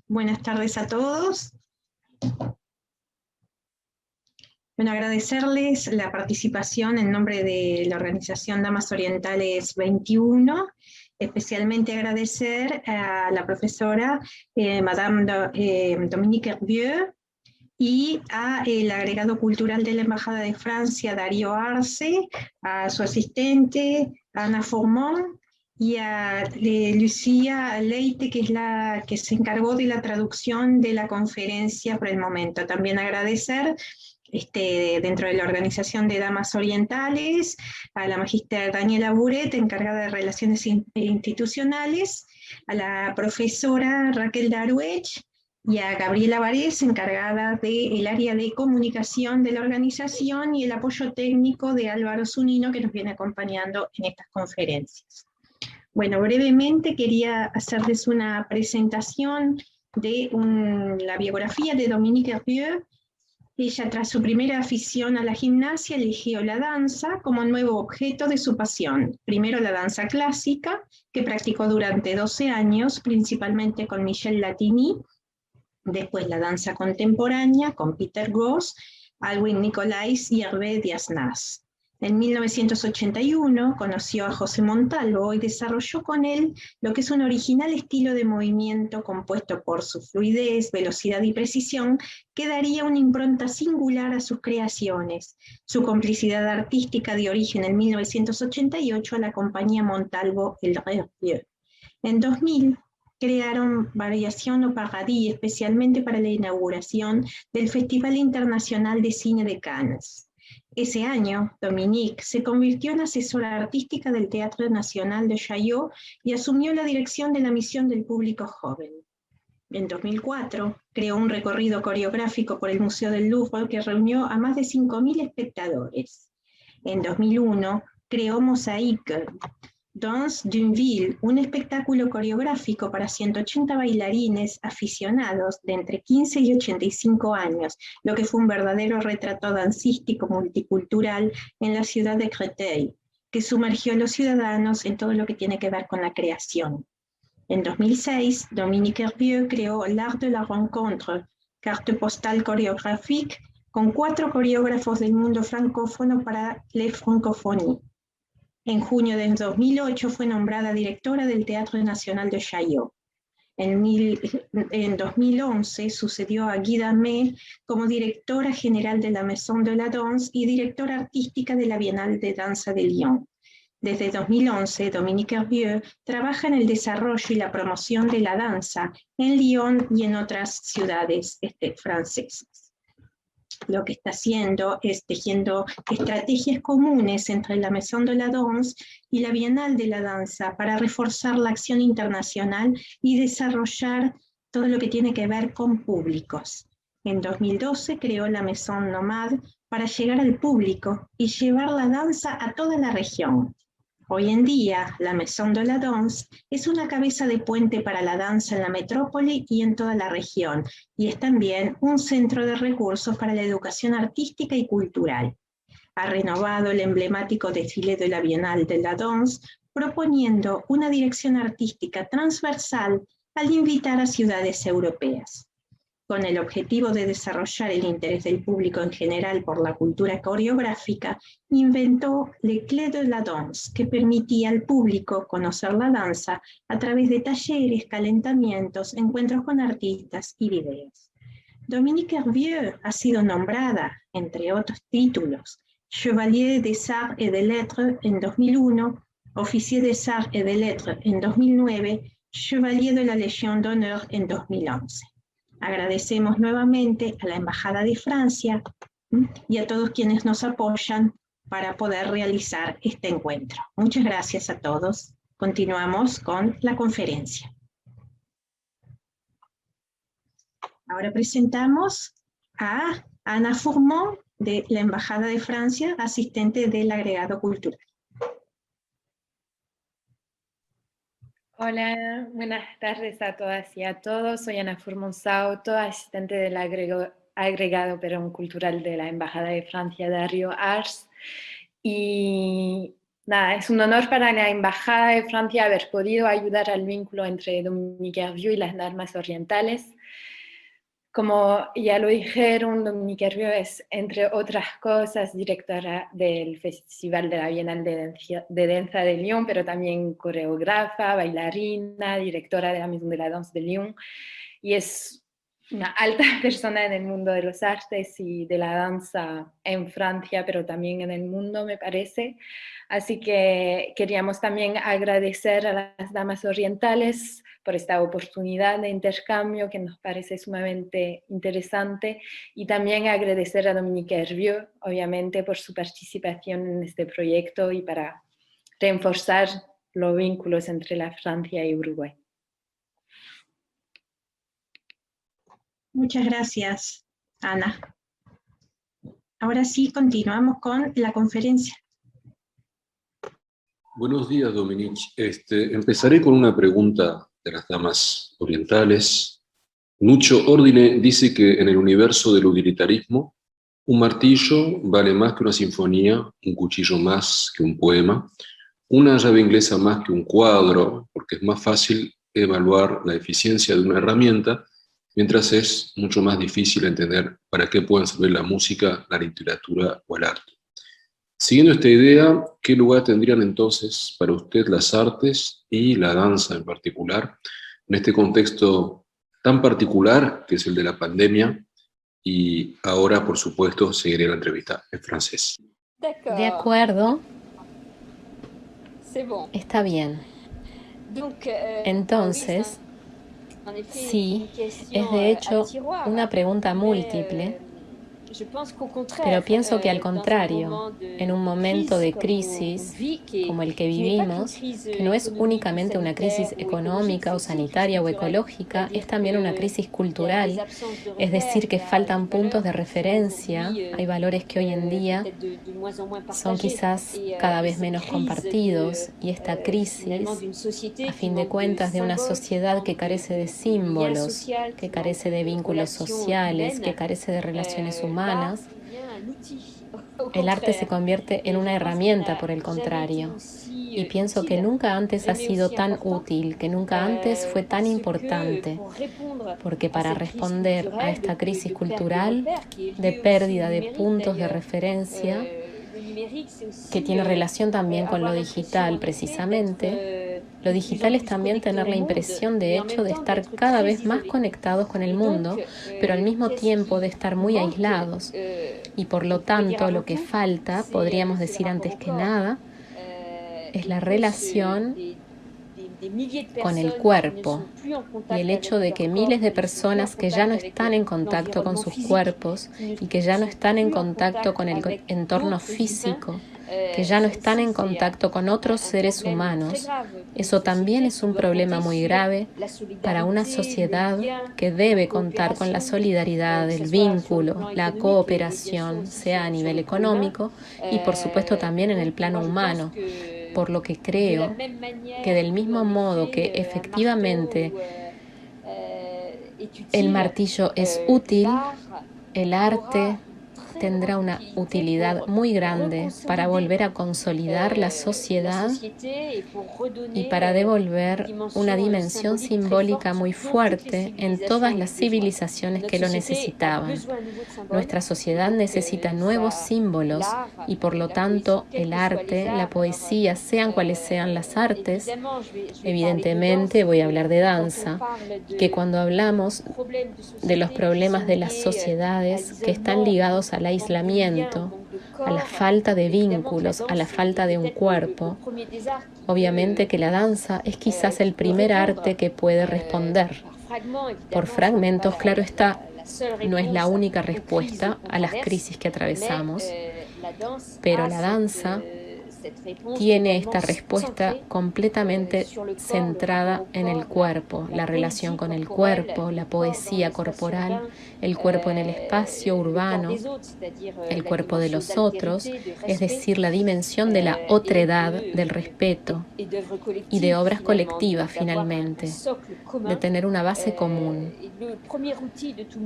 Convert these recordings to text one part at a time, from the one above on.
Buenas tardes a todos. Bueno, agradecerles la participación en nombre de la organización Damas Orientales 21, especialmente agradecer a la profesora Madame Dominique Hervieux y al agregado cultural de la Embajada de Francia, Darío Arce, a su asistente, Ana Fourmont, y a Lucía Leite, que es la que se encargó de la traducción de la conferencia por el momento. También agradecer dentro de la Organización de Damas Orientales, a la magíster Daniela Buret, encargada de Relaciones Institucionales, a la profesora Raquel Daruech y a Gabriela Varés, encargada del área de comunicación de la organización, y el apoyo técnico de Álvaro Zunino, que nos viene acompañando en estas conferencias. Bueno, brevemente quería hacerles una presentación de la biografía de Dominique Hervieux. Ella, tras su primera afición a la gimnasia, eligió la danza como nuevo objeto de su pasión. Primero la danza clásica, que practicó durante 12 años, principalmente con Michel Latini. Después la danza contemporánea con Peter Goss, Alwin Nicolais y Hervé Diaz-Nas. En 1981 conoció a José Montalvo y desarrolló con él lo que es un original estilo de movimiento compuesto por su fluidez, velocidad y precisión, que daría una impronta singular a sus creaciones. Su complicidad artística dio origen en 1988 a la compañía Montalvo El Hervieux. En 2000 crearon Variación au Paradis, especialmente para la inauguración del Festival Internacional de Cine de Cannes. Ese año, Dominique se convirtió en asesora artística del Teatro Nacional de Chaillot y asumió la dirección de la misión del público joven. En 2004, creó un recorrido coreográfico por el Museo del Louvre que reunió a más de 5.000 espectadores. En 2001, creó Mosaïque, Danse d'une ville, un espectáculo coreográfico para 180 bailarines aficionados de entre 15 y 85 años, lo que fue un verdadero retrato dancístico multicultural en la ciudad de Créteil, que sumergió a los ciudadanos en todo lo que tiene que ver con la creación. En 2006, Dominique Hervieux creó L'Art de la Rencontre, carte postale coreográfique, con 4 coreógrafos del mundo francófono para Les Francophonies. En junio de 2008 fue nombrada directora del Teatro Nacional de Chaillot. En 2011 sucedió a Guy Damet como directora general de la Maison de la Danse y directora artística de la Bienal de Danza de Lyon. Desde 2011, Dominique Hervieux trabaja en el desarrollo y la promoción de la danza en Lyon y en otras ciudades francesas. Lo que está haciendo es tejiendo estrategias comunes entre la Maison de la Danse y la Bienal de la Danza para reforzar la acción internacional y desarrollar todo lo que tiene que ver con públicos. En 2012 creó la Maison Nomade para llegar al público y llevar la danza a toda la región. Hoy en día, la Maison de la Danse es una cabeza de puente para la danza en la metrópoli y en toda la región, y es también un centro de recursos para la educación artística y cultural. Ha renovado el emblemático desfile de la Bienal de la Danse, proponiendo una dirección artística transversal al invitar a ciudades europeas. Con el objetivo de desarrollar el interés del público en general por la cultura coreográfica, inventó Le Clé de la Danse, que permitía al público conocer la danza a través de talleres, calentamientos, encuentros con artistas y videos. Dominique Hervieux ha sido nombrada, entre otros títulos, Chevalier des Arts et des Lettres en 2001, Officier des Arts et des Lettres en 2009, Chevalier de la Légion d'Honneur en 2011. Agradecemos nuevamente a la Embajada de Francia y a todos quienes nos apoyan para poder realizar este encuentro. Muchas gracias a todos. Continuamos con la conferencia. Ahora presentamos a Ana Fourmont de la Embajada de Francia, asistente del agregado cultural. Hola, buenas tardes a todas y a todos. Soy Ana Fourmont Sauto, asistente del agregado cultural de la Embajada de Francia, Darío Ars. Y nada, es un honor para la Embajada de Francia haber podido ayudar al vínculo entre Dominique Hervieux y las danzas orientales. Como ya lo dijeron, Dominique Hervieux es, entre otras cosas, directora del Festival de la Bienal de Danza de Lyon, pero también coreógrafa, bailarina, directora de la Maison de la Danse de Lyon, y es una alta persona en el mundo de los artes y de la danza en Francia, pero también en el mundo, me parece. Así que queríamos también agradecer a las damas orientales por esta oportunidad de intercambio que nos parece sumamente interesante, y también agradecer a Dominique Hervieux, obviamente, por su participación en este proyecto y para reforzar los vínculos entre la Francia y Uruguay. Muchas gracias, Ana. Ahora sí, continuamos con la conferencia. Buenos días, Dominique. Empezaré con una pregunta de las damas orientales. Nuccio Ordine dice que en el universo del utilitarismo, un martillo vale más que una sinfonía, un cuchillo más que un poema, una llave inglesa más que un cuadro, porque es más fácil evaluar la eficiencia de una herramienta, mientras es mucho más difícil entender para qué pueden servir la música, la literatura o el arte. Siguiendo esta idea, ¿qué lugar tendrían entonces para usted las artes y la danza en particular en este contexto tan particular que es el de la pandemia? Y ahora, por supuesto, seguiré la entrevista en francés. De acuerdo, está bien. Entonces, sí, es de hecho una pregunta múltiple, pero pienso que al contrario, en un momento de crisis como el que vivimos, que no es únicamente una crisis económica o sanitaria o ecológica, es también una crisis cultural, es decir, que faltan puntos de referencia, hay valores que hoy en día son quizás cada vez menos compartidos, y esta crisis, a fin de cuentas, de una sociedad que carece de símbolos, que carece de vínculos sociales, que carece de relaciones humanas, el arte se convierte en una herramienta, por el contrario. Y pienso que nunca antes ha sido tan útil, que nunca antes fue tan importante, porque para responder a esta crisis cultural de pérdida de puntos de referencia, que tiene relación también con lo digital precisamente, lo digital es también tener la impresión de hecho de estar cada vez más conectados con el mundo, pero al mismo tiempo de estar muy aislados. Y por lo tanto lo que falta, podríamos decir antes que nada, es la relación con el cuerpo, y el hecho de que miles de personas que ya no están en contacto con sus cuerpos y que ya no están en contacto con el entorno físico, que ya no están en contacto con otros seres humanos, eso también es un problema muy grave para una sociedad que debe contar con la solidaridad, el vínculo, la cooperación, sea a nivel económico y por supuesto también en el plano humano. Por lo que creo que del mismo modo que efectivamente el martillo es útil, el arte tendrá una utilidad muy grande para volver a consolidar la sociedad y para devolver una dimensión simbólica muy fuerte en todas las civilizaciones que lo necesitaban. Nuestra sociedad necesita nuevos símbolos y por lo tanto el arte, la poesía, sean cuales sean las artes, evidentemente voy a hablar de danza, que cuando hablamos de los problemas de las sociedades que están ligados al aislamiento, a la falta de vínculos, a la falta de un cuerpo, obviamente que la danza es quizás el primer arte que puede responder. Por fragmentos, claro está, no es la única respuesta a las crisis que atravesamos, pero la danza tiene esta respuesta completamente centrada en el cuerpo, la relación con el cuerpo, la poesía corporal, el cuerpo en el espacio urbano, el cuerpo de los otros, es decir, la dimensión de la otredad, del respeto y de obras colectivas finalmente, de tener una base común.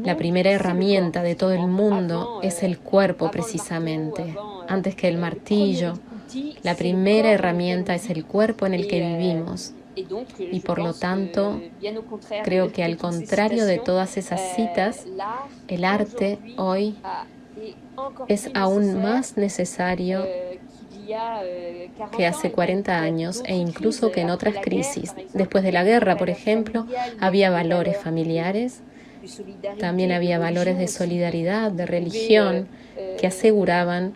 La primera herramienta de todo el mundo es el cuerpo precisamente, antes que el martillo, La primera herramienta es el cuerpo en el que vivimos. Y por lo tanto, creo que al contrario de todas esas citas, el arte hoy es aún más necesario que hace 40 años e incluso que en otras crisis. Después de la guerra, por ejemplo, había valores familiares, también había valores de solidaridad, de religión, que aseguraban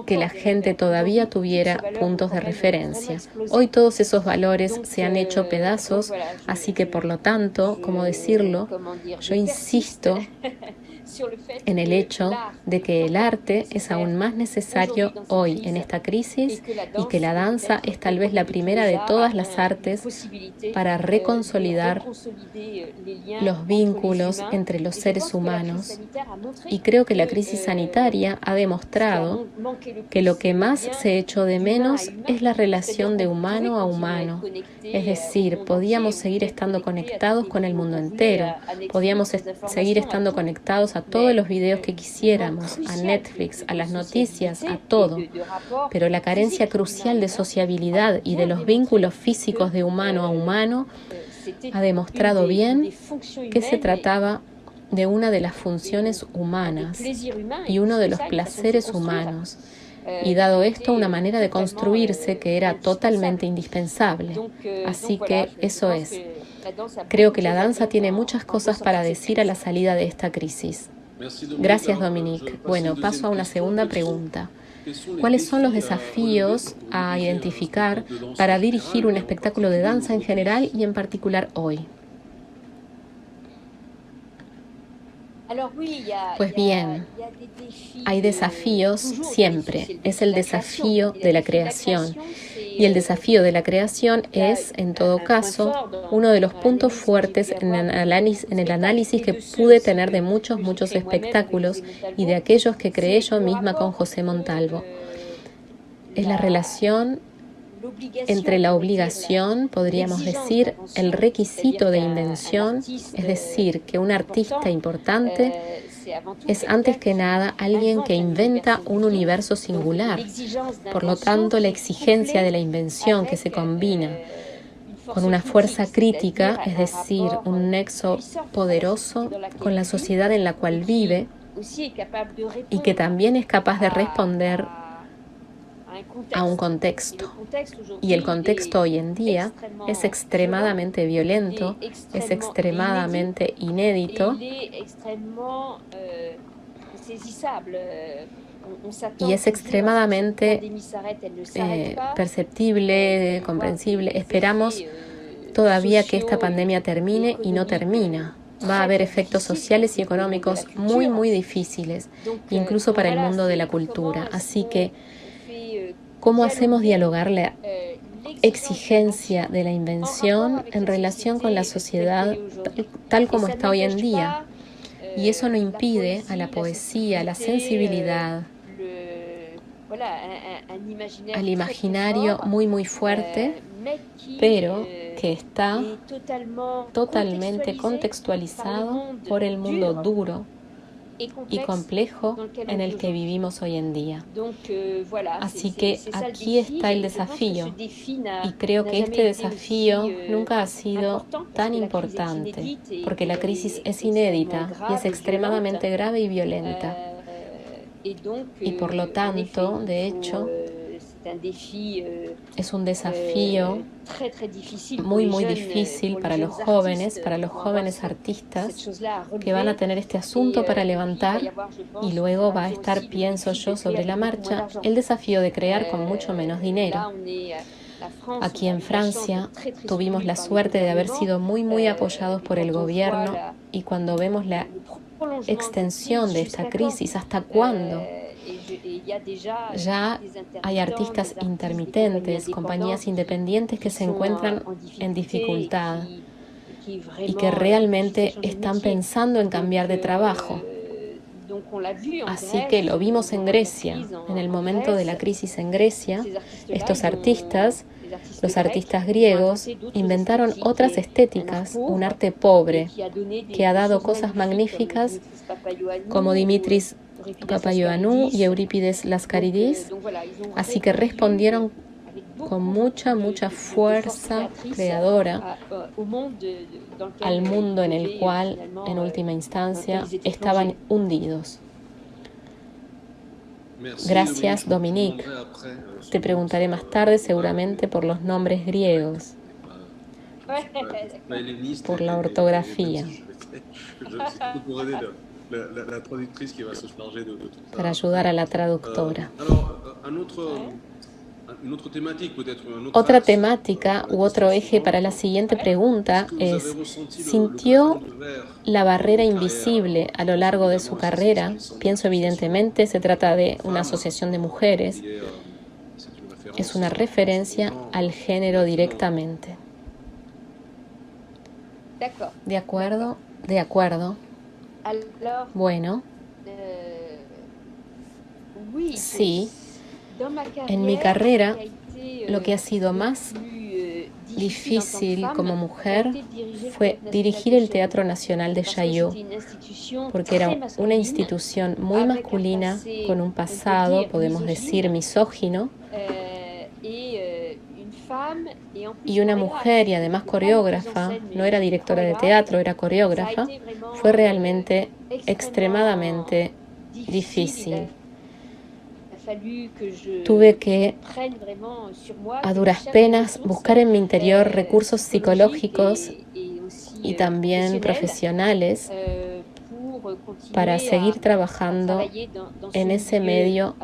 que la gente todavía tuviera puntos de referencia. Hoy todos esos valores se han hecho pedazos, así que por lo tanto, ¿cómo decirlo? Yo insisto en el hecho de que el arte es aún más necesario hoy en esta crisis y que la danza es tal vez la primera de todas las artes para reconsolidar los vínculos entre los seres humanos. Y creo que la crisis sanitaria ha demostrado que lo que más se echó de menos es la relación de humano a humano. Es decir, podíamos seguir estando conectados con el mundo entero, podíamos seguir estando conectados a todos los videos que quisiéramos, a Netflix, a las noticias, a todo. Pero la carencia crucial de sociabilidad y de los vínculos físicos de humano a humano ha demostrado bien que se trataba de una de las funciones humanas y uno de los placeres humanos. Y dado esto, una manera de construirse que era totalmente indispensable. Así que eso es. Creo que la danza tiene muchas cosas para decir a la salida de esta crisis. Gracias, Dominique. Bueno, paso a una segunda pregunta. ¿Cuáles son los desafíos a identificar para dirigir un espectáculo de danza en general y en particular hoy? Pues bien, hay desafíos siempre. Es el desafío de la creación. Y el desafío de la creación es, en todo caso, uno de los puntos fuertes en el análisis que pude tener de muchos espectáculos y de aquellos que creé yo misma con José Montalvo. Es la relación entre la obligación, podríamos decir, el requisito de invención, es decir, que un artista importante es antes que nada alguien que inventa un universo singular. Por lo tanto, la exigencia de la invención que se combina con una fuerza crítica, es decir, un nexo poderoso con la sociedad en la cual vive y que también es capaz de responder a un contexto. Y el contexto hoy en día es extremadamente violento, es extremadamente inédito y es extremadamente perceptible, comprensible. Esperamos todavía que esta pandemia termine y no termina. Va a haber efectos sociales y económicos muy difíciles, incluso para el mundo de la cultura. Así que, ¿cómo hacemos dialogar la exigencia de la invención en relación con la sociedad tal como está hoy en día? Y eso no impide a la poesía, a la sensibilidad, al imaginario muy fuerte, pero que está totalmente contextualizado por el mundo duro y complejo en el que vivimos hoy en día. Así que aquí está el desafío, y creo que este desafío nunca ha sido tan importante, porque la crisis es inédita y es extremadamente grave y violenta. Y por lo tanto, de hecho, es un desafío muy difícil para los jóvenes artistas que van a tener este asunto para levantar, y luego va a estar, pienso yo, sobre la marcha, el desafío de crear con mucho menos dinero. Aquí en Francia tuvimos la suerte de haber sido muy apoyados por el gobierno, y cuando vemos la extensión de esta crisis, ¿hasta cuándo? Ya hay artistas intermitentes, compañías independientes que se encuentran en dificultad y que realmente están pensando en cambiar de trabajo. Así que lo vimos en Grecia, en el momento de la crisis en Grecia, estos artistas Los artistas griegos inventaron otras estéticas, un arte pobre, que ha dado cosas magníficas como Dimitris Papaioannou y Eurípides Lascaridis, así que respondieron con mucha fuerza creadora al mundo en el cual, en última instancia, estaban hundidos. Gracias, Dominique. Te preguntaré más tarde seguramente por los nombres griegos, por la ortografía, para ayudar a la traductora. Otra temática u otro eje para la siguiente pregunta es: ¿sintió la barrera invisible a lo largo de su carrera? Pienso evidentemente se trata de una asociación de mujeres. Es una referencia al género directamente. ¿De acuerdo? De acuerdo. Bueno. Sí. En mi carrera, lo que ha sido más difícil como mujer fue dirigir el Teatro Nacional de Chaillot, porque era una institución muy masculina, con un pasado, podemos decir, misógino, y una mujer y además coreógrafa, no era directora de teatro, era coreógrafa, fue realmente extremadamente difícil. Tuve que, a duras penas, buscar en mi interior recursos psicológicos y también profesionales para seguir trabajando en ese medio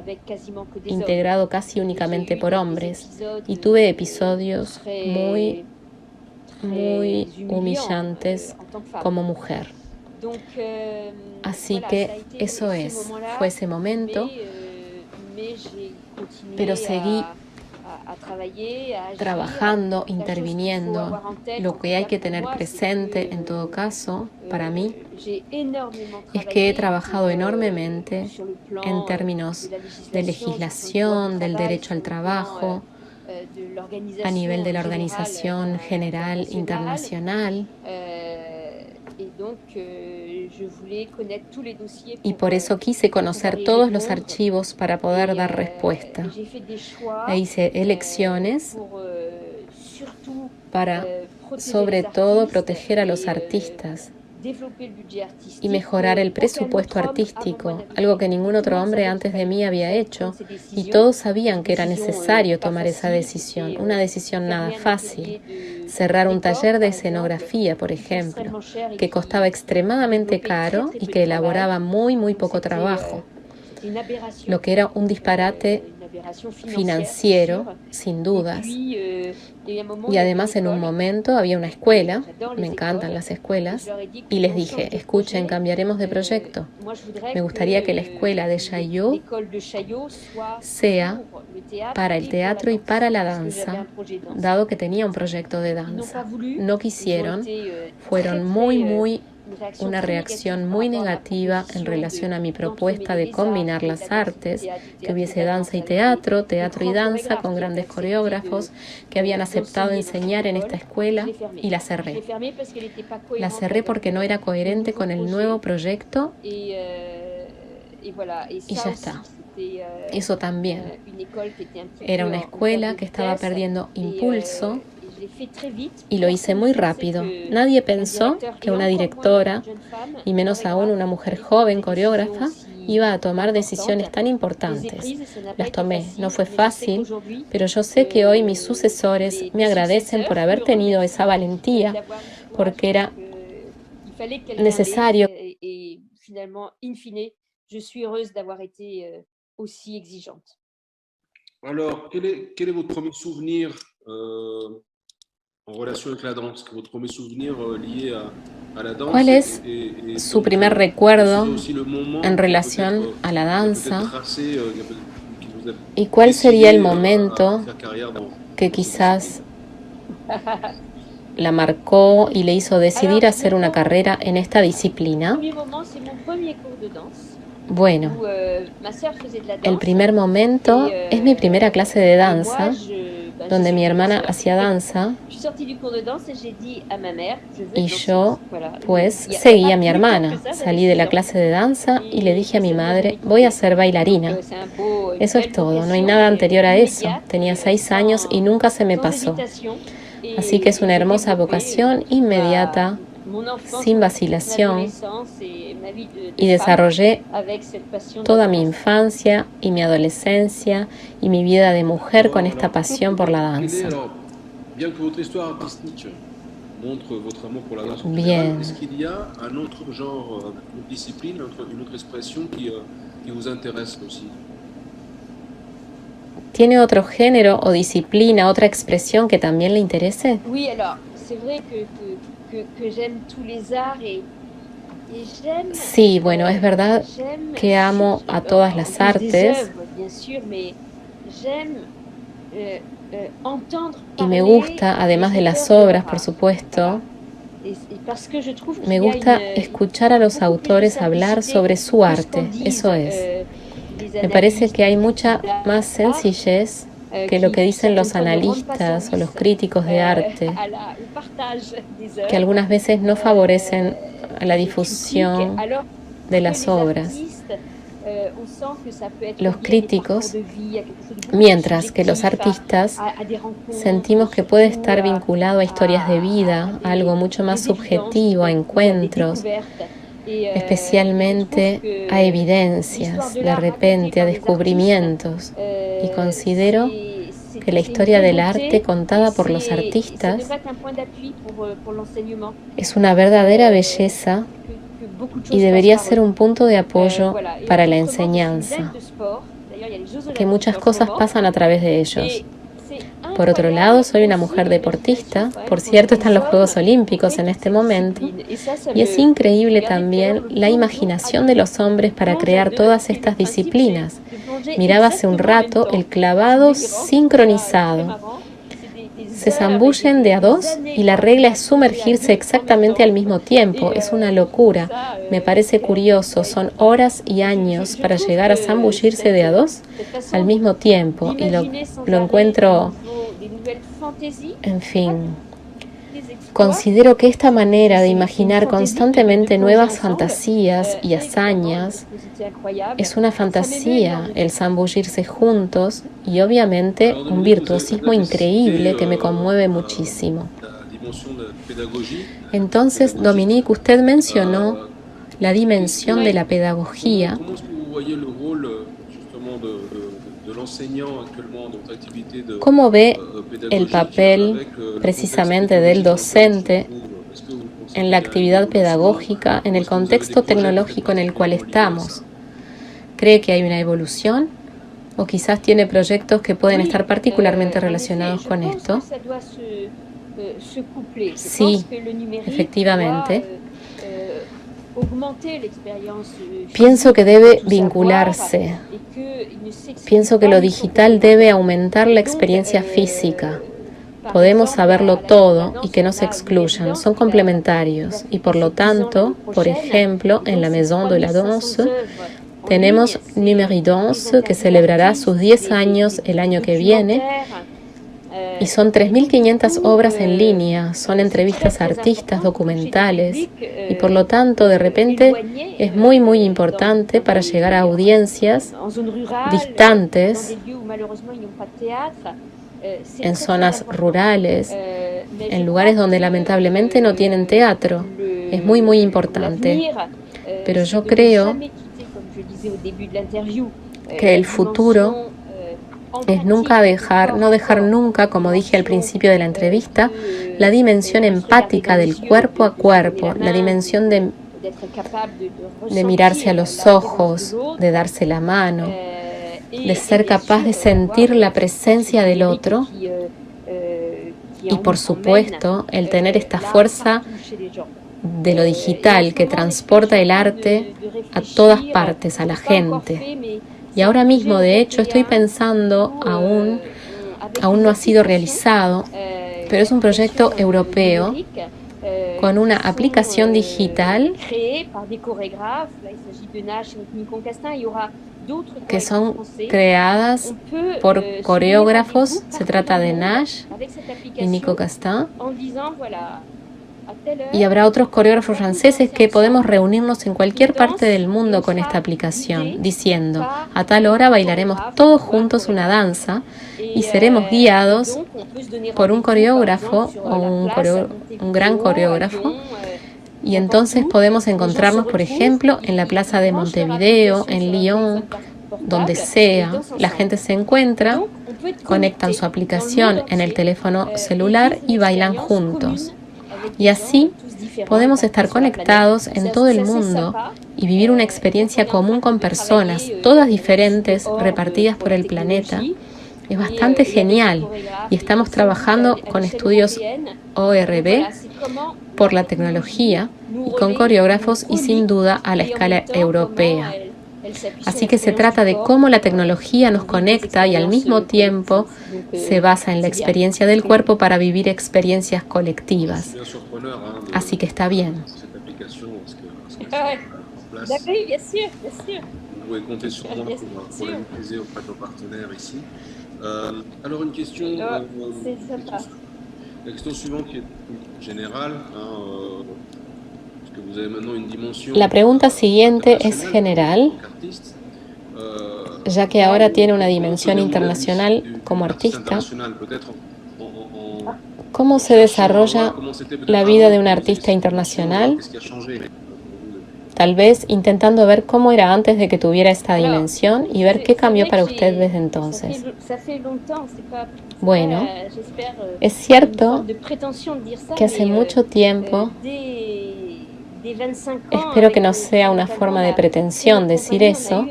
integrado casi únicamente por hombres. Y tuve episodios muy humillantes como mujer. Así que eso fue ese momento. Pero seguí trabajando, interviniendo. Lo que hay que tener presente, en todo caso, para mí, es que he trabajado enormemente en términos de legislación, del derecho al trabajo, a nivel de la organización general internacional. Y por eso quise conocer todos los archivos para poder dar respuesta. E hice elecciones para, sobre todo, proteger a los artistas y mejorar el presupuesto artístico, algo que ningún otro hombre antes de mí había hecho, y todos sabían que era necesario tomar esa decisión, una decisión nada fácil. Cerrar un taller de escenografía, por ejemplo, que costaba extremadamente caro y que elaboraba muy poco trabajo, lo que era un disparate financiero, sin dudas. Y además en un momento había una escuela, me encantan las escuelas, y les dije, escuchen, cambiaremos de proyecto. Me gustaría que la escuela de Chaillot sea para el teatro y para la danza, dado que tenía un proyecto de danza. No quisieron, fueron una reacción muy negativa en relación a mi propuesta de combinar las artes, que hubiese danza y teatro y danza con grandes coreógrafos que habían aceptado enseñar en esta escuela, y la cerré. La cerré porque no era coherente con el nuevo proyecto y ya está. Eso también. Era una escuela que estaba perdiendo impulso y lo hice muy rápido. Nadie pensó que una directora, y menos aún una mujer joven coreógrafa, iba a tomar decisiones tan importantes. Las tomé. No fue fácil, pero yo sé que hoy mis sucesores me agradecen por haber tenido esa valentía, porque era necesario. Alors, quel est votre premier souvenir en relación avec la danse, votre premier souvenir lié a la danse? ¿Cuál es su primer recuerdo en relación a la danza? ¿Y cuál sería el momento que quizás la marcó y le hizo decidir hacer una carrera en esta disciplina? Bueno, el primer momento es mi primera clase de danza, donde mi hermana hacía danza y yo pues seguí a mi hermana. Salí de la clase de danza y le dije a mi madre, voy a ser bailarina. Eso es todo, no hay nada anterior a eso. Tenía 6 años y nunca se me pasó. Así que es una hermosa vocación inmediata, sin vacilación, y desarrollé toda mi infancia y mi adolescencia y mi vida de mujer con esta pasión por la danza. Bien. ¿Tiene otro género o disciplina, otra expresión que también le interese? Sí, bueno, es verdad que amo a todas las artes y me gusta, además de las obras, por supuesto, me gusta escuchar a los autores hablar sobre su arte, eso es. Me parece que hay mucha más sencillez que lo que dicen los analistas o los críticos de arte, que algunas veces no favorecen a la difusión de las obras. Los críticos, mientras que los artistas sentimos que puede estar vinculado a historias de vida, a algo mucho más subjetivo, a encuentros, especialmente a evidencias, de repente a descubrimientos. Y considero que la historia del arte contada por los artistas es una verdadera belleza y debería ser un punto de apoyo para la enseñanza, que muchas cosas pasan a través de ellos. Por otro lado, soy una mujer deportista, por cierto están los Juegos Olímpicos en este momento, y es increíble también la imaginación de los hombres para crear todas estas disciplinas. Miraba hace un rato el clavado sincronizado. Se zambullen de a 2 y la regla es sumergirse exactamente al mismo tiempo. Es una locura. Me parece curioso. Son horas y años para llegar a zambullirse de a 2 al mismo tiempo. Y lo encuentro, en fin. Considero que esta manera de imaginar constantemente nuevas fantasías y hazañas es una fantasía, el zambullirse juntos y obviamente un virtuosismo increíble que me conmueve muchísimo. Entonces, Dominique, usted mencionó la dimensión de la pedagogía. ¿Cómo ve el papel precisamente del docente en la actividad pedagógica, en el contexto tecnológico en el cual estamos? ¿Cree que hay una evolución? ¿O quizás tiene proyectos que pueden estar particularmente relacionados con esto? Sí, efectivamente. Pienso que debe vincularse. Pienso que lo digital debe aumentar la experiencia física. Podemos saberlo todo y que no se excluyan, son complementarios. Y por lo tanto, por ejemplo, en la Maison de la Danse, tenemos Numéridance, que celebrará sus 10 años el año que viene, y son 3.500 obras en línea, son entrevistas a artistas, documentales, y por lo tanto, de repente, es muy, muy importante para llegar a audiencias distantes, en zonas rurales, en lugares donde lamentablemente no tienen teatro. Es muy, muy importante. Pero yo creo que el futuro es no dejar nunca, como dije al principio de la entrevista, la dimensión empática del cuerpo a cuerpo, la dimensión de mirarse a los ojos, de darse la mano, de ser capaz de sentir la presencia del otro y, por supuesto, el tener esta fuerza de lo digital que transporta el arte a todas partes, a la gente. Y ahora mismo, de hecho, estoy pensando, aún no ha sido realizado, pero es un proyecto europeo con una aplicación digital que son creadas por coreógrafos. Se trata de Nash y Nico Castin. Y habrá otros coreógrafos franceses que podemos reunirnos en cualquier parte del mundo con esta aplicación, diciendo, a tal hora bailaremos todos juntos una danza y seremos guiados por un coreógrafo o un gran coreógrafo. Y entonces podemos encontrarnos, por ejemplo, en la plaza de Montevideo, en Lyon, donde sea. La gente se encuentra, conectan su aplicación en el teléfono celular y bailan juntos. Y así podemos estar conectados en todo el mundo y vivir una experiencia común con personas, todas diferentes, repartidas por el planeta. Es bastante genial y estamos trabajando con estudios ORB por la tecnología y con coreógrafos y sin duda a la escala europea. Así que se trata de cómo la tecnología nos conecta y al mismo tiempo se basa en la experiencia del cuerpo para vivir experiencias colectivas. Así que está bien. Alors une question, la question suivante qui est générale, parce que vous avez maintenant une dimension. La pregunta siguiente es general, ya que ahora tiene una dimensión internacional como artista. ¿Cómo se desarrolla la vida de un artista internacional? Tal vez intentando ver cómo era antes de que tuviera esta dimensión y ver qué cambió para usted desde entonces. Bueno, es cierto que hace mucho tiempo, espero que no sea una forma de pretensión decir eso,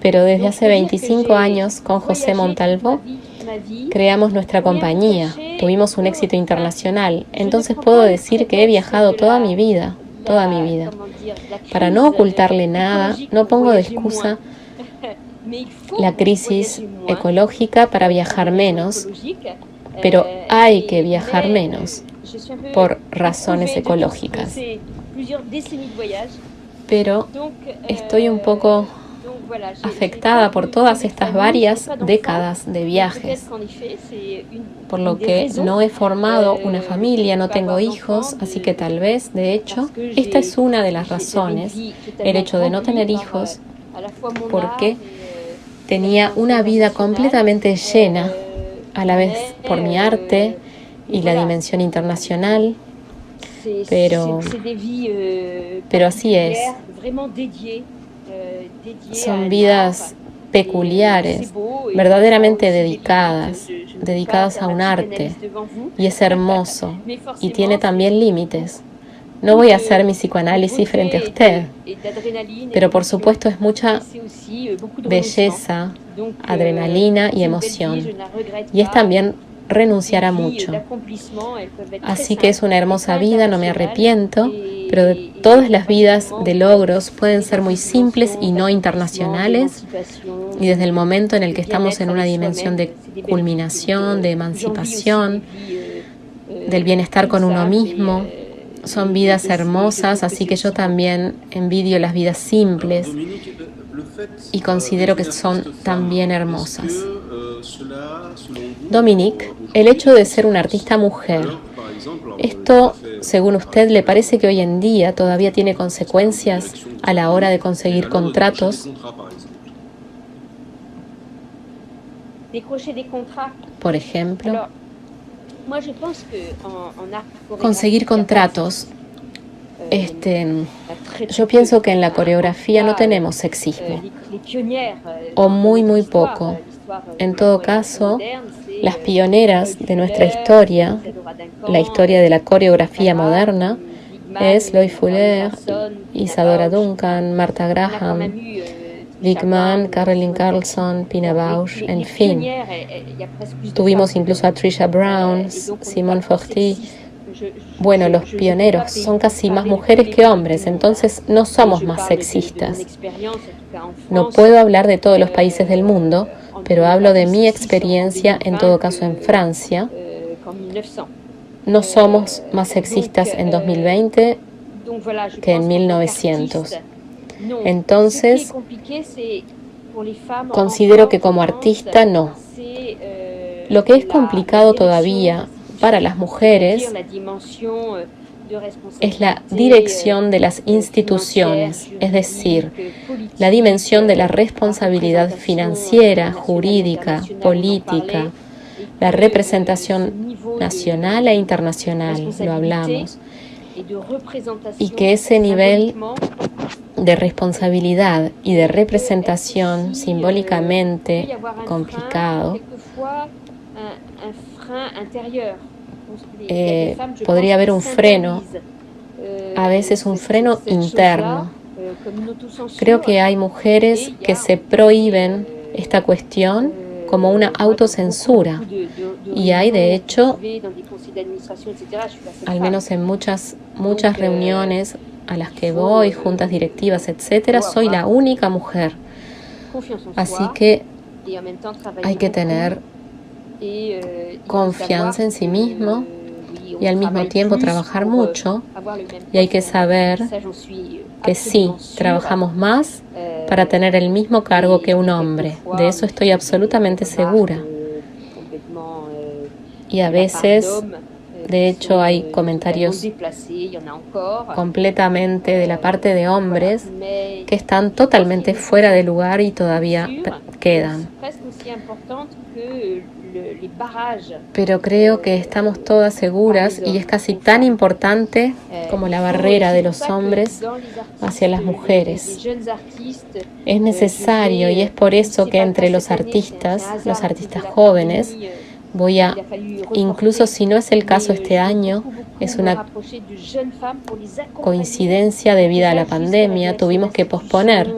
pero desde hace 25 años con José Montalvo creamos nuestra compañía, tuvimos un éxito internacional, entonces puedo decir que he viajado toda mi vida. Para no ocultarle nada, no pongo de excusa la crisis ecológica para viajar menos, pero hay que viajar menos por razones ecológicas. Pero estoy un poco afectada por todas estas varias décadas de viajes, por lo que no he formado una familia, no tengo hijos, así que tal vez, de hecho, esta es una de las razones, el hecho de no tener hijos, porque tenía una vida completamente llena, a la vez por mi arte y la dimensión internacional, pero así es. Son vidas peculiares, verdaderamente dedicadas a un arte, y es hermoso, y tiene también límites. No voy a hacer mi psicoanálisis frente a usted, pero por supuesto es mucha belleza, adrenalina y emoción, y es también renunciar a mucho. Así que es una hermosa vida, no me arrepiento, pero de todas las vidas de logros pueden ser muy simples y no internacionales, y desde el momento en el que estamos en una dimensión de culminación, de emancipación, del bienestar con uno mismo, son vidas hermosas, así que yo también envidio las vidas simples y considero que son también hermosas. Dominique, el hecho de ser una artista mujer, ¿esto, según usted, le parece que hoy en día todavía tiene consecuencias a la hora de conseguir contratos? Por ejemplo, conseguir contratos. Yo pienso que en la coreografía no tenemos sexismo, o muy poco. En todo caso, las pioneras de nuestra historia, la historia de la coreografía moderna, es Loie Fuller, Isadora Duncan, Martha Graham, Wigman, Carolyn Carlson, Pina Bausch, en fin. Tuvimos incluso a Trisha Brown, Simone Forti. Bueno, los pioneros son casi más mujeres que hombres, entonces no somos más sexistas. No puedo hablar de todos los países del mundo, pero hablo de mi experiencia, en todo caso en Francia. No somos más sexistas en 2020 que en 1900. Entonces, considero que como artista no. Lo que es complicado todavía para las mujeres es la dirección de las instituciones, es decir, la dimensión de la responsabilidad financiera, jurídica, política, la representación nacional e internacional, lo hablamos, y que ese nivel de responsabilidad y de representación simbólicamente complicado podría haber un freno, a veces un freno interno. Creo que hay mujeres que se prohíben esta cuestión como una autocensura, y hay de hecho, al menos en muchas reuniones a las que voy, juntas directivas, etcétera, soy la única mujer. Así que hay que tener confianza en sí mismo y al mismo tiempo trabajar mucho, y hay que saber que sí, trabajamos más para tener el mismo cargo que un hombre. De eso estoy absolutamente segura. Y a veces, de hecho, hay comentarios completamente de la parte de hombres que están totalmente fuera de lugar y todavía quedan. Pero creo que estamos todas seguras y es casi tan importante como la barrera de los hombres hacia las mujeres. Es necesario, y es por eso que entre los artistas jóvenes, voy a, incluso si no es el caso este año, es una coincidencia debido a la pandemia, tuvimos que posponer,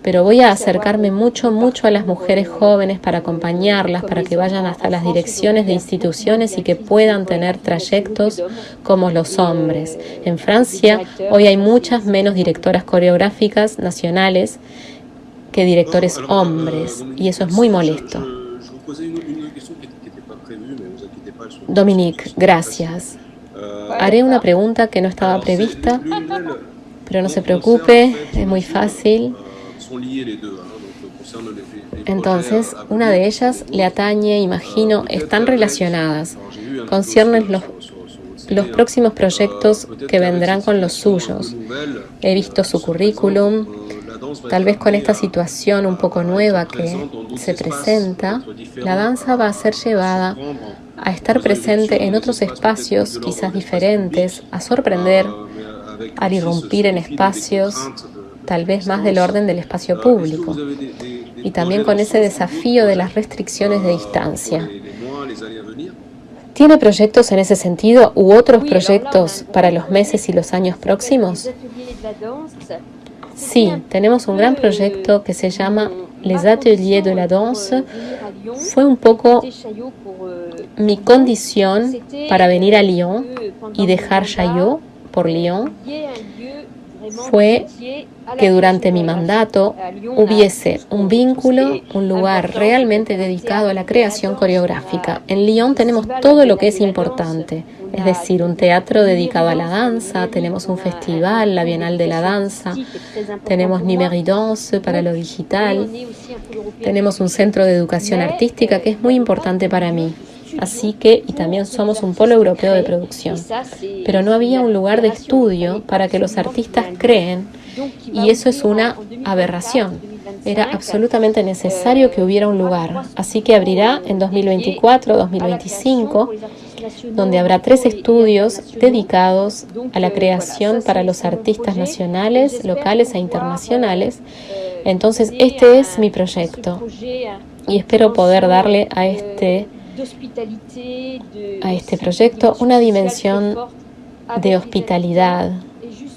pero voy a acercarme mucho a las mujeres jóvenes para acompañarlas, para que vayan hasta las direcciones de instituciones y que puedan tener trayectos como los hombres. En Francia hoy hay muchas menos directoras coreográficas nacionales que directores hombres, y eso es muy molesto. Dominique, gracias. Haré una pregunta que no estaba prevista, pero no se preocupe, es muy fácil. Entonces, una de ellas le atañe, imagino, están relacionadas, conciernen los próximos proyectos que vendrán con los suyos. He visto su currículum, tal vez con esta situación un poco nueva que se presenta, la danza va a ser llevada a estar presente en otros espacios quizás diferentes, a sorprender, a irrumpir en espacios tal vez más del orden del espacio público, y también con ese desafío de las restricciones de distancia. ¿Tiene proyectos en ese sentido u otros proyectos para los meses y los años próximos? Sí, tenemos un gran proyecto que se llama Les Ateliers de la Danse. Fue un poco mi condición para venir a Lyon y dejar Chaillot por Lyon. Fue que durante mi mandato hubiese un vínculo, un lugar realmente dedicado a la creación coreográfica. En Lyon tenemos todo lo que es importante, es decir, un teatro dedicado a la danza, tenemos un festival, la Bienal de la Danza, tenemos Numéridance para lo digital, tenemos un centro de educación artística que es muy importante para mí. Así que, y también somos un polo europeo de producción. Pero no había un lugar de estudio para que los artistas creen, y eso es una aberración. Era absolutamente necesario que hubiera un lugar. Así que abrirá en 2024, 2025, donde habrá 3 estudios dedicados a la creación para los artistas nacionales, locales e internacionales. Entonces, este es mi proyecto, y espero poder darle a este proyecto una dimensión de hospitalidad,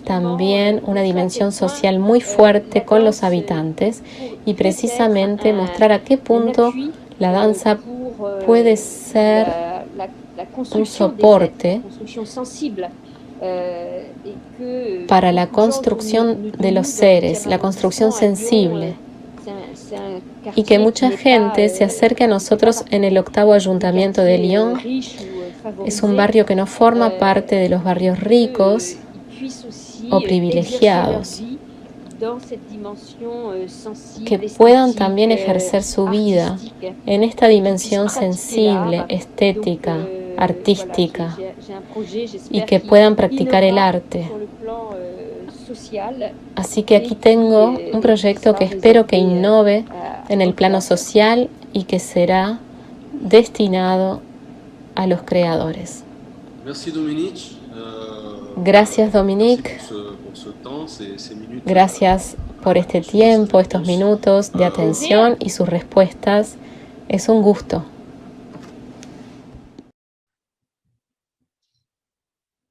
también una dimensión social muy fuerte con los habitantes, y precisamente mostrar a qué punto la danza puede ser un soporte para la construcción de los seres, la construcción sensible, y que mucha gente se acerque a nosotros en el 8º ayuntamiento de Lyon. Es un barrio que no forma parte de los barrios ricos o privilegiados, que puedan también ejercer su vida en esta dimensión sensible, estética, artística, y que puedan practicar el arte. Así que aquí tengo un proyecto que espero que innove en el plano social y que será destinado a los creadores. Gracias, Dominique. Gracias por este tiempo, estos minutos de atención y sus respuestas. Es un gusto.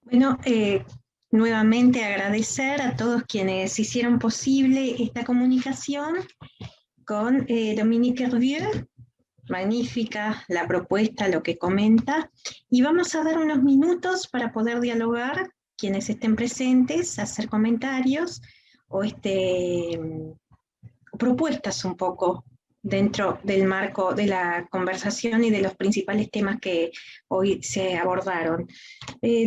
Bueno, nuevamente agradecer a todos quienes hicieron posible esta comunicación con Dominique Hervieux. Magnífica la propuesta, lo que comenta, y vamos a dar unos minutos para poder dialogar, quienes estén presentes, hacer comentarios o propuestas un poco dentro del marco de la conversación y de los principales temas que hoy se abordaron.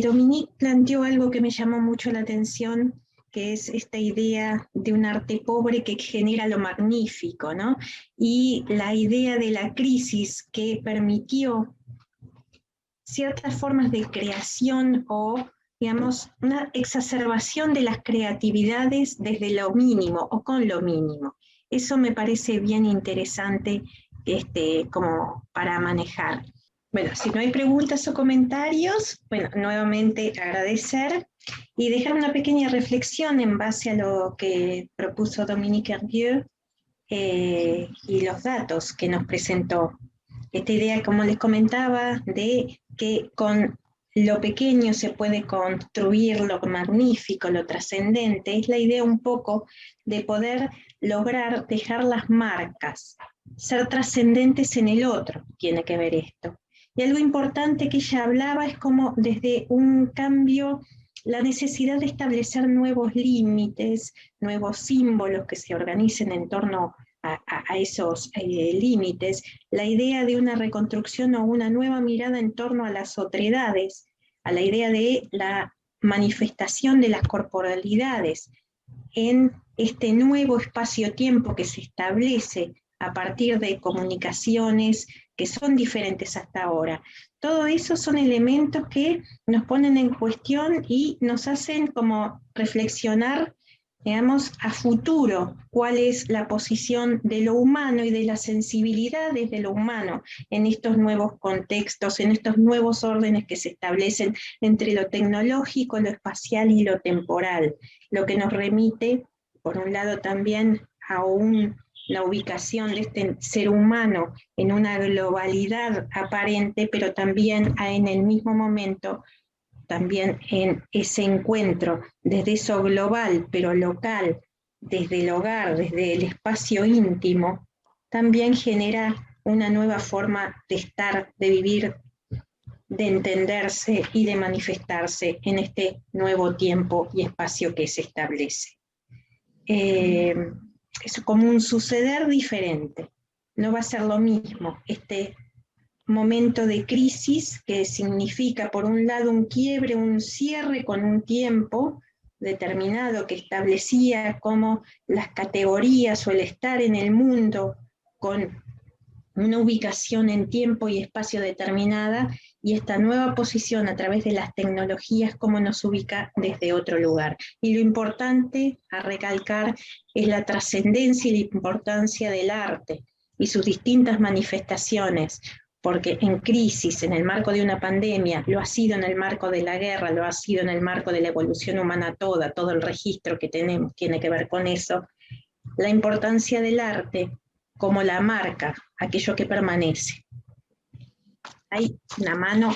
Dominique planteó algo que me llamó mucho la atención, que es esta idea de un arte pobre que genera lo magnífico, ¿no? Y la idea de la crisis que permitió ciertas formas de creación o, digamos, una exacerbación de las creatividades desde lo mínimo o con lo mínimo. Eso me parece bien interesante como para manejar. Bueno, si no hay preguntas o comentarios, bueno, nuevamente agradecer y dejar una pequeña reflexión en base a lo que propuso Dominique Hervieux y los datos que nos presentó. Esta idea, como les comentaba, de que con lo pequeño se puede construir lo magnífico, lo trascendente, es la idea un poco de poder lograr dejar las marcas, ser trascendentes en el otro, tiene que ver esto. Y algo importante que ella hablaba es como desde un cambio, la necesidad de establecer nuevos límites, nuevos símbolos que se organicen en torno a esos límites, la idea de una reconstrucción o una nueva mirada en torno a las otredades, a la idea de la manifestación de las corporalidades en este nuevo espacio-tiempo que se establece a partir de comunicaciones que son diferentes hasta ahora. Todo eso son elementos que nos ponen en cuestión y nos hacen como reflexionar, digamos, a futuro, cuál es la posición de lo humano y de las sensibilidades de lo humano en estos nuevos contextos, en estos nuevos órdenes que se establecen entre lo tecnológico, lo espacial y lo temporal, lo que nos remite, por un lado, también a la ubicación de este ser humano en una globalidad aparente, pero también en el mismo momento, también en ese encuentro desde eso global, pero local, desde el hogar, desde el espacio íntimo, también genera una nueva forma de estar, de vivir, de entenderse y de manifestarse en este nuevo tiempo y espacio que se establece. Es como un suceder diferente, no va a ser lo mismo este momento de crisis que significa por un lado un quiebre, un cierre con un tiempo determinado que establecía como las categorías o el estar en el mundo con una ubicación en tiempo y espacio determinada, y esta nueva posición a través de las tecnologías cómo nos ubica desde otro lugar. Y lo importante a recalcar es la trascendencia y la importancia del arte y sus distintas manifestaciones, porque en crisis, en el marco de una pandemia, lo ha sido en el marco de la guerra, lo ha sido en el marco de la evolución humana toda, todo el registro que tenemos tiene que ver con eso, la importancia del arte como la marca, aquello que permanece. Hay una mano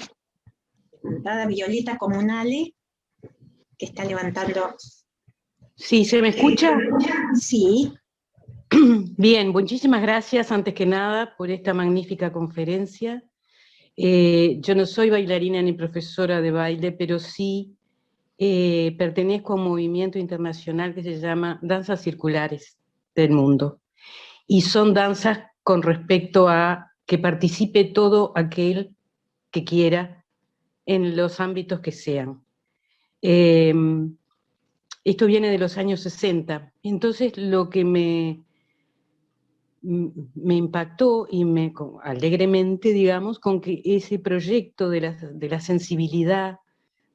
levantada, Violeta Comunale, que está levantando. Sí, ¿se me escucha? Sí. Bien, muchísimas gracias antes que nada por esta magnífica conferencia. Yo no soy bailarina ni profesora de baile, pero sí pertenezco a un movimiento internacional que se llama Danzas Circulares del Mundo. Y son danzas con respecto a que participe todo aquel que quiera en los ámbitos que sean. Esto viene de los años 60. Entonces lo que me impactó y alegremente, digamos, con que ese proyecto de la sensibilidad,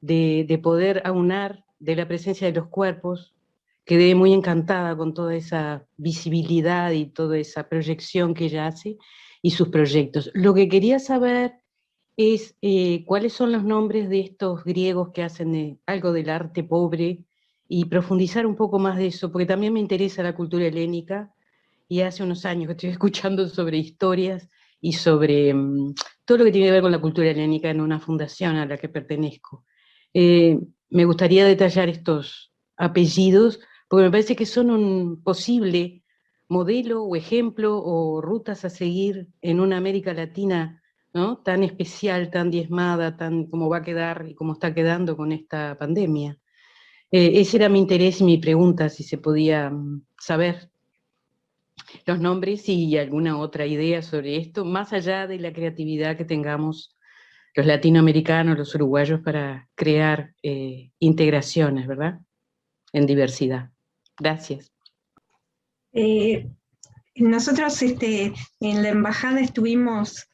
de poder aunar, de la presencia de los cuerpos, quedé muy encantada con toda esa visibilidad y toda esa proyección que ella hace y sus proyectos. Lo que quería saber es cuáles son los nombres de estos griegos que hacen algo del arte pobre y profundizar un poco más de eso, porque también me interesa la cultura helénica y hace unos años que estoy escuchando sobre historias y sobre todo lo que tiene que ver con la cultura helénica en una fundación a la que pertenezco. Me gustaría detallar estos apellidos porque me parece que son un posible modelo o ejemplo o rutas a seguir en una América Latina, ¿no?, tan especial, tan diezmada, tan como va a quedar y como está quedando con esta pandemia. Ese era mi interés y mi pregunta, si se podía saber los nombres y alguna otra idea sobre esto, más allá de la creatividad que tengamos los latinoamericanos, los uruguayos, para crear integraciones, ¿verdad?, en diversidad. Gracias. Nosotros en la embajada estuvimos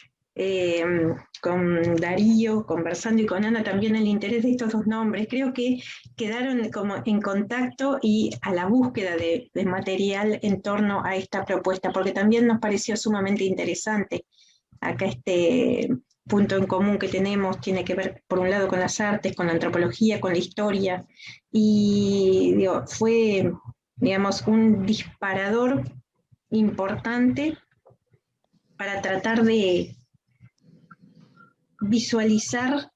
con Darío conversando y con Ana también el interés de estos dos nombres. Creo que quedaron como en contacto y a la búsqueda de material en torno a esta propuesta, porque también nos pareció sumamente interesante. Acá este punto en común que tenemos tiene que ver, por un lado, con las artes, con la antropología, con la historia, y digo, fue, digamos, un disparador importante para tratar de visualizar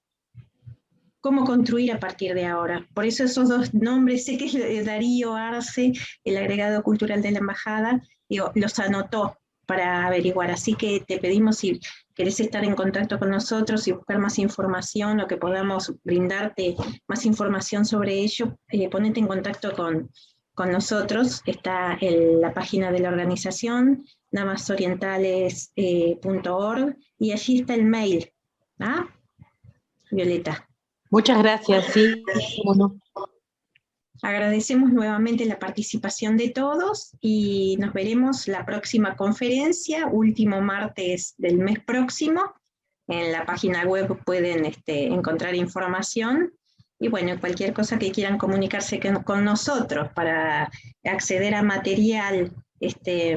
cómo construir a partir de ahora. Por eso esos dos nombres, sé que es Darío Arce, el agregado cultural de la embajada, digo, los anotó para averiguar, así que te pedimos, si querés estar en contacto con nosotros y buscar más información o que podamos brindarte más información sobre ello, ponete en contacto con nosotros. Está la página de la organización, damasorientales.org, y allí está el mail, ¿ah? Violeta. Muchas gracias, sí, cómo no. Agradecemos nuevamente la participación de todos y nos veremos la próxima conferencia, último martes del mes próximo. En la página web pueden encontrar información. Y bueno, cualquier cosa que quieran comunicarse con nosotros para acceder a material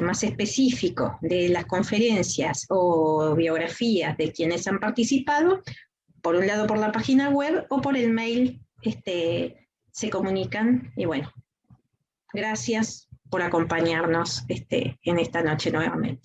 más específico de las conferencias o biografías de quienes han participado, por un lado por la página web o por el mail, se comunican. Y bueno, gracias por acompañarnos en esta noche nuevamente.